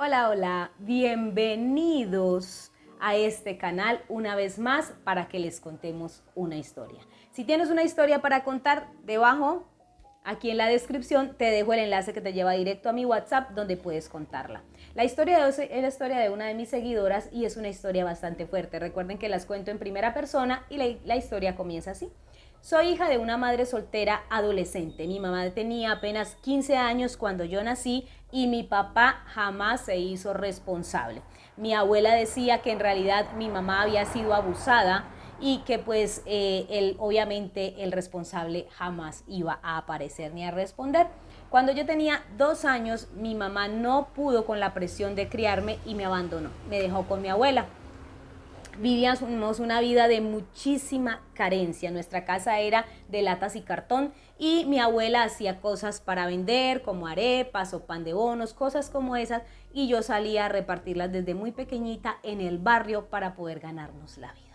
Hola, hola, bienvenidos a este canal una vez más para que les contemos una historia. Si tienes una historia para contar, debajo, aquí en la descripción, te dejo el enlace que te lleva directo a mi WhatsApp donde puedes contarla. La historia de hoy es la historia de una de mis seguidoras y es una historia bastante fuerte. Recuerden que las cuento en primera persona y la historia comienza así. Soy hija de una madre soltera adolescente. Mi mamá tenía apenas 15 años cuando yo nací y mi papá jamás se hizo responsable. Mi abuela decía que en realidad mi mamá había sido abusada y que pues él, obviamente el responsable jamás iba a aparecer ni a responder. Cuando yo tenía 2 años, mi mamá no pudo con la presión de criarme y me abandonó. Me dejó con mi abuela. Vivíamos una vida de muchísima carencia. Nuestra casa era de latas y cartón y mi abuela hacía cosas para vender como arepas o pan de bonos, cosas como esas, y yo salía a repartirlas desde muy pequeñita en el barrio para poder ganarnos la vida.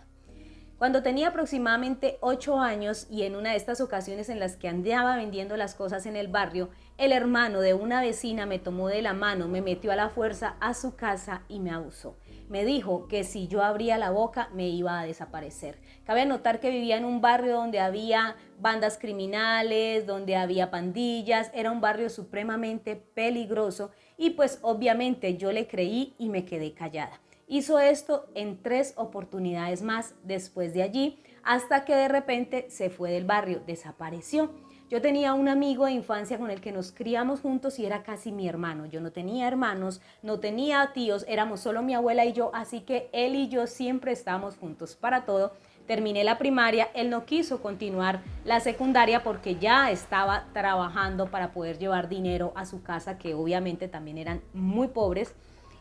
Cuando tenía aproximadamente 8 años y en una de estas ocasiones en las que andaba vendiendo las cosas en el barrio, el hermano de una vecina me tomó de la mano, me metió a la fuerza a su casa y me abusó. Me dijo que si yo abría la boca me iba a desaparecer. Cabe notar que vivía en un barrio donde había bandas criminales, donde había pandillas, era un barrio supremamente peligroso y pues obviamente yo le creí y me quedé callada. Hizo esto en 3 oportunidades más después de allí, hasta que de repente se fue del barrio, desapareció. Yo tenía un amigo de infancia con el que nos criamos juntos y era casi mi hermano. Yo no tenía hermanos, no tenía tíos, éramos solo mi abuela y yo, así que él y yo siempre estábamos juntos para todo. Terminé la primaria, él no quiso continuar la secundaria porque ya estaba trabajando para poder llevar dinero a su casa, que obviamente también eran muy pobres.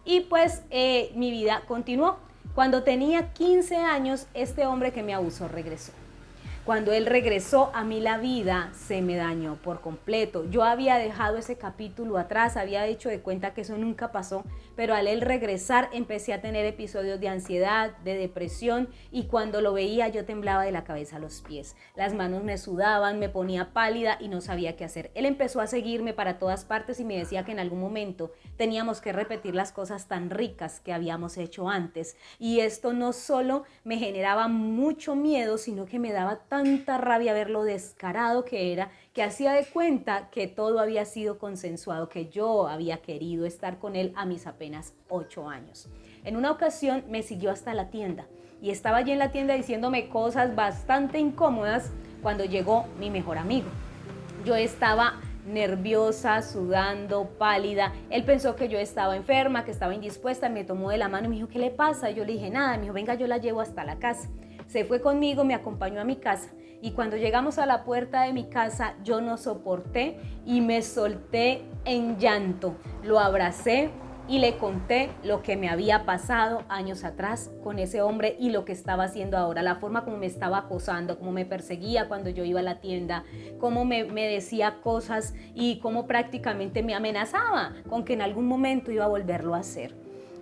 Y pues mi vida continuó. Cuando tenía 15 años, este hombre que me abusó regresó. Cuando él regresó, a mí la vida se me dañó por completo. Yo había dejado ese capítulo atrás, había hecho de cuenta que eso nunca pasó, pero al él regresar empecé a tener episodios de ansiedad, de depresión, y cuando lo veía yo temblaba de la cabeza a los pies. Las manos me sudaban, me ponía pálida y no sabía qué hacer. Él empezó a seguirme para todas partes y me decía que en algún momento teníamos que repetir las cosas tan ricas que habíamos hecho antes. Y esto no solo me generaba mucho miedo, sino que me daba tanta rabia ver lo descarado que era, que hacía de cuenta que todo había sido consensuado, que yo había querido estar con él a mis apenas 8 años. En una ocasión me siguió hasta la tienda y estaba allí en la tienda diciéndome cosas bastante incómodas cuando llegó mi mejor amigo. Yo estaba nerviosa, sudando, pálida. Él pensó que yo estaba enferma, que estaba indispuesta, me tomó de la mano y me dijo, ¿qué le pasa? Yo le dije, nada. Me dijo, venga, yo la llevo hasta la casa. Se fue conmigo, me acompañó a mi casa y cuando llegamos a la puerta de mi casa yo no soporté y me solté en llanto. Lo abracé y le conté lo que me había pasado años atrás con ese hombre y lo que estaba haciendo ahora, la forma como me estaba acosando, cómo me perseguía cuando yo iba a la tienda, cómo me decía cosas y cómo prácticamente me amenazaba con que en algún momento iba a volverlo a hacer.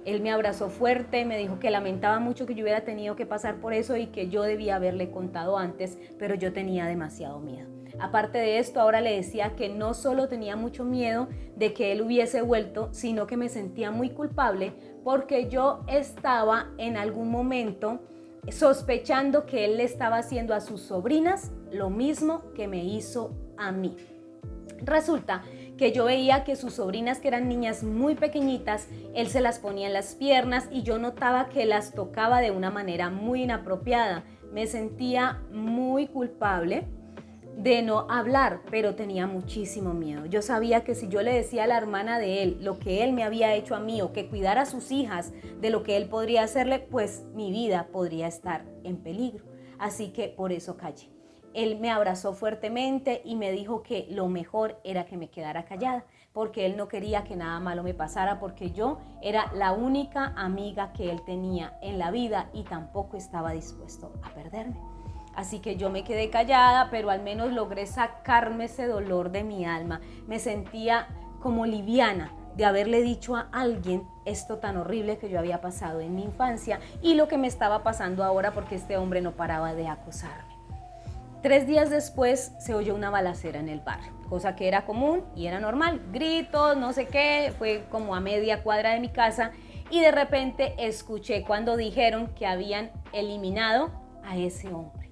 Él me abrazó fuerte, me dijo que lamentaba mucho que yo hubiera tenido que pasar por eso y que yo debía haberle contado antes, pero yo tenía demasiado miedo. Aparte de esto, ahora le decía que no solo tenía mucho miedo de que él hubiese vuelto, sino que me sentía muy culpable porque yo estaba en algún momento sospechando que él le estaba haciendo a sus sobrinas lo mismo que me hizo a mí. Resulta que yo veía que sus sobrinas, que eran niñas muy pequeñitas, él se las ponía en las piernas y yo notaba que las tocaba de una manera muy inapropiada. Me sentía muy culpable de no hablar, pero tenía muchísimo miedo. Yo sabía que si yo le decía a la hermana de él lo que él me había hecho a mí o que cuidara a sus hijas de lo que él podría hacerle, pues mi vida podría estar en peligro. Así que por eso callé. Él me abrazó fuertemente y me dijo que lo mejor era que me quedara callada, porque él no quería que nada malo me pasara, porque yo era la única amiga que él tenía en la vida y tampoco estaba dispuesto a perderme. Así que yo me quedé callada, pero al menos logré sacarme ese dolor de mi alma. Me sentía como liviana de haberle dicho a alguien esto tan horrible que yo había pasado en mi infancia y lo que me estaba pasando ahora porque este hombre no paraba de acosarme. 3 días después se oyó una balacera en el barrio, cosa que era común y era normal. Gritos, no sé qué, fue como a media cuadra de mi casa y de repente escuché cuando dijeron que habían eliminado a ese hombre.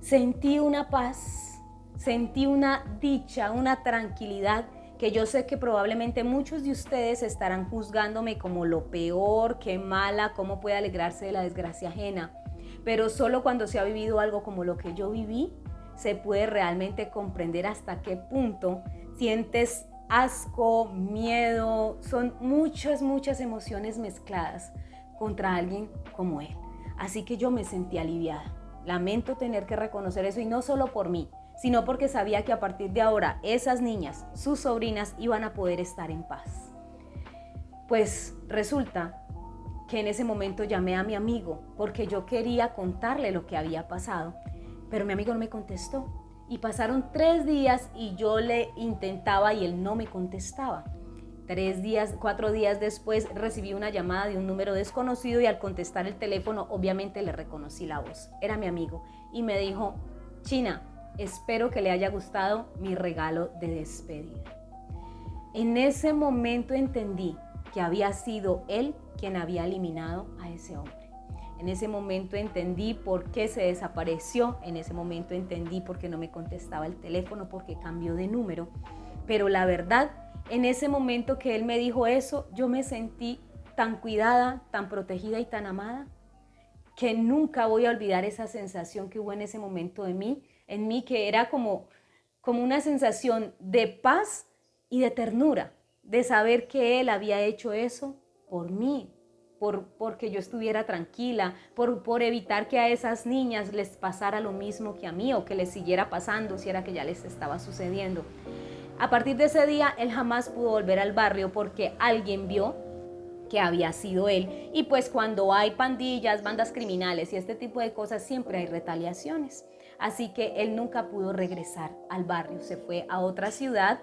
Sentí una paz, sentí una dicha, una tranquilidad que yo sé que probablemente muchos de ustedes estarán juzgándome como lo peor, qué mala, cómo puede alegrarse de la desgracia ajena. Pero solo cuando se ha vivido algo como lo que yo viví, se puede realmente comprender hasta qué punto sientes asco, miedo, son muchas emociones mezcladas contra alguien como él. Así que yo me sentí aliviada. Lamento tener que reconocer eso y no solo por mí, sino porque sabía que a partir de ahora esas niñas, sus sobrinas, iban a poder estar en paz. Pues resulta que en ese momento llamé a mi amigo porque yo quería contarle lo que había pasado, pero mi amigo no me contestó y pasaron 3 días y yo le intentaba y él no me contestaba. 4 días después recibí una llamada de un número desconocido y al contestar el teléfono obviamente le reconocí la voz. Era mi amigo y me dijo: China, espero que le haya gustado mi regalo de despedida. En ese momento entendí que había sido él quien había eliminado a ese hombre. En ese momento entendí por qué se desapareció, en ese momento entendí por qué no me contestaba el teléfono, porque cambió de número. Pero la verdad, en ese momento que él me dijo eso, yo me sentí tan cuidada, tan protegida y tan amada, que nunca voy a olvidar esa sensación que hubo en ese momento en mí, que era como una sensación de paz y de ternura, de saber que él había hecho eso por mí, porque yo estuviera tranquila, por evitar que a esas niñas les pasara lo mismo que a mí o que les siguiera pasando si era que ya les estaba sucediendo. A partir de ese día, él jamás pudo volver al barrio porque alguien vio que había sido él. Y pues cuando hay pandillas, bandas criminales y este tipo de cosas, siempre hay retaliaciones. Así que él nunca pudo regresar al barrio, se fue a otra ciudad.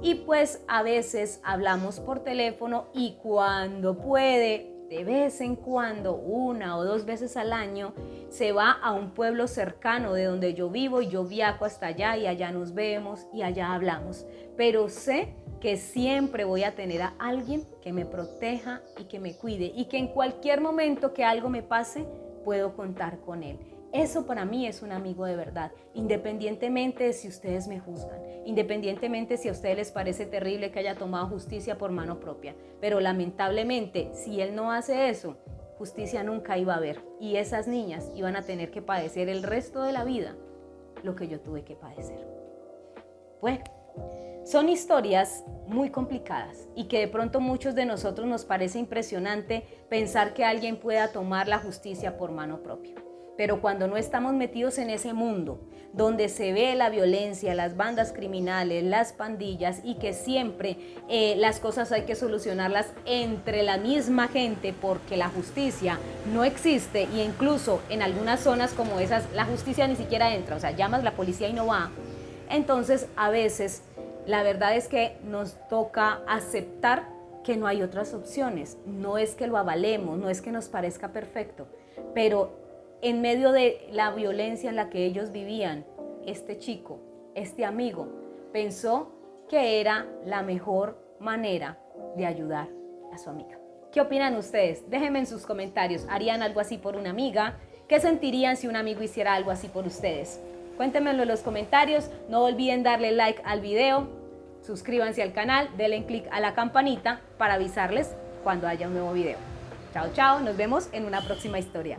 Y pues a veces hablamos por teléfono y cuando puede, de vez en cuando, 1 o 2 veces al año, se va a un pueblo cercano de donde yo vivo y yo viajo hasta allá y allá nos vemos y allá hablamos. Pero sé que siempre voy a tener a alguien que me proteja y que me cuide y que en cualquier momento que algo me pase, puedo contar con él. Eso para mí es un amigo de verdad, independientemente de si ustedes me juzgan, independientemente si a ustedes les parece terrible que haya tomado justicia por mano propia. Pero lamentablemente, si él no hace eso, justicia nunca iba a haber y esas niñas iban a tener que padecer el resto de la vida lo que yo tuve que padecer. Bueno, son historias muy complicadas y que de pronto muchos de nosotros nos parece impresionante pensar que alguien pueda tomar la justicia por mano propia. Pero cuando no estamos metidos en ese mundo donde se ve la violencia, las bandas criminales, las pandillas y que siempre las cosas hay que solucionarlas entre la misma gente porque la justicia no existe e incluso en algunas zonas como esas la justicia ni siquiera entra, o sea, llamas a la policía y no va. Entonces a veces la verdad es que nos toca aceptar que no hay otras opciones. No es que lo avalemos, no es que nos parezca perfecto, pero en medio de la violencia en la que ellos vivían, este chico, este amigo, pensó que era la mejor manera de ayudar a su amiga. ¿Qué opinan ustedes? Déjenme en sus comentarios. ¿Harían algo así por una amiga? ¿Qué sentirían si un amigo hiciera algo así por ustedes? Cuéntenmelo en los comentarios. No olviden darle like al video, suscríbanse al canal, denle click a la campanita para avisarles cuando haya un nuevo video. Chao, chao, nos vemos en una próxima historia.